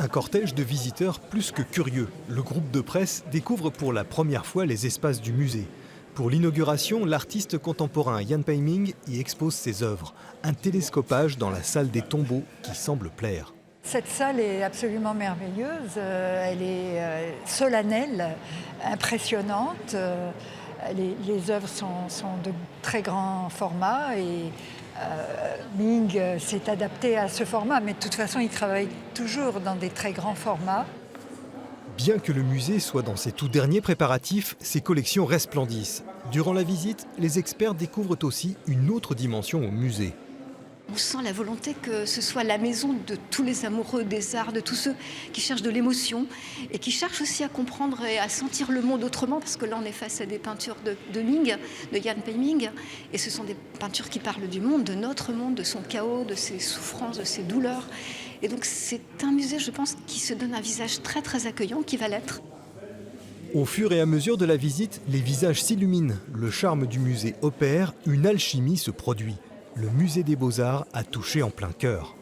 Un cortège de visiteurs plus que curieux. Le groupe de presse découvre pour la première fois les espaces du musée. Pour l'inauguration, l'artiste contemporain Jan Peiming y expose ses œuvres. Un télescopage dans la salle des tombeaux qui semble plaire. Cette salle est absolument merveilleuse, elle est solennelle, impressionnante. Les œuvres sont de très grands formats et Ming s'est adapté à ce format, mais de toute façon il travaille toujours dans des très grands formats. Bien que le musée soit dans ses tout derniers préparatifs, ses collections resplendissent. Durant la visite, les experts découvrent aussi une autre dimension au musée. On sent la volonté que ce soit la maison de tous les amoureux des arts, de tous ceux qui cherchent de l'émotion et qui cherchent aussi à comprendre et à sentir le monde autrement, parce que là on est face à des peintures de Ming, de Jan Peiming, et ce sont des peintures qui parlent du monde, de notre monde, de son chaos, de ses souffrances, de ses douleurs. Et donc c'est un musée, je pense, qui se donne un visage très très accueillant, qui va l'être. Au fur et à mesure de la visite, les visages s'illuminent. Le charme du musée opère, une alchimie se produit. Le musée des Beaux-Arts a touché en plein cœur.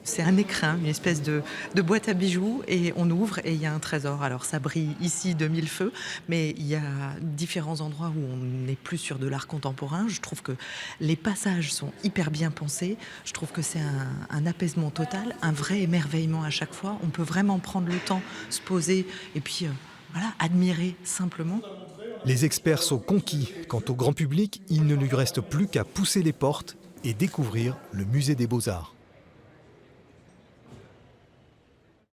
C'est un écrin, une espèce de boîte à bijoux, et on ouvre et il y a un trésor. Alors ça brille ici de mille feux, mais il y a différents endroits où on n'est plus sur de l'art contemporain. Je trouve que les passages sont hyper bien pensés. Je trouve que c'est un apaisement total, un vrai émerveillement à chaque fois. On peut vraiment prendre le temps, se poser et puis voilà, admirer simplement. Les experts sont conquis. Quant au grand public, il ne lui reste plus qu'à pousser les portes et découvrir le musée des Beaux-Arts.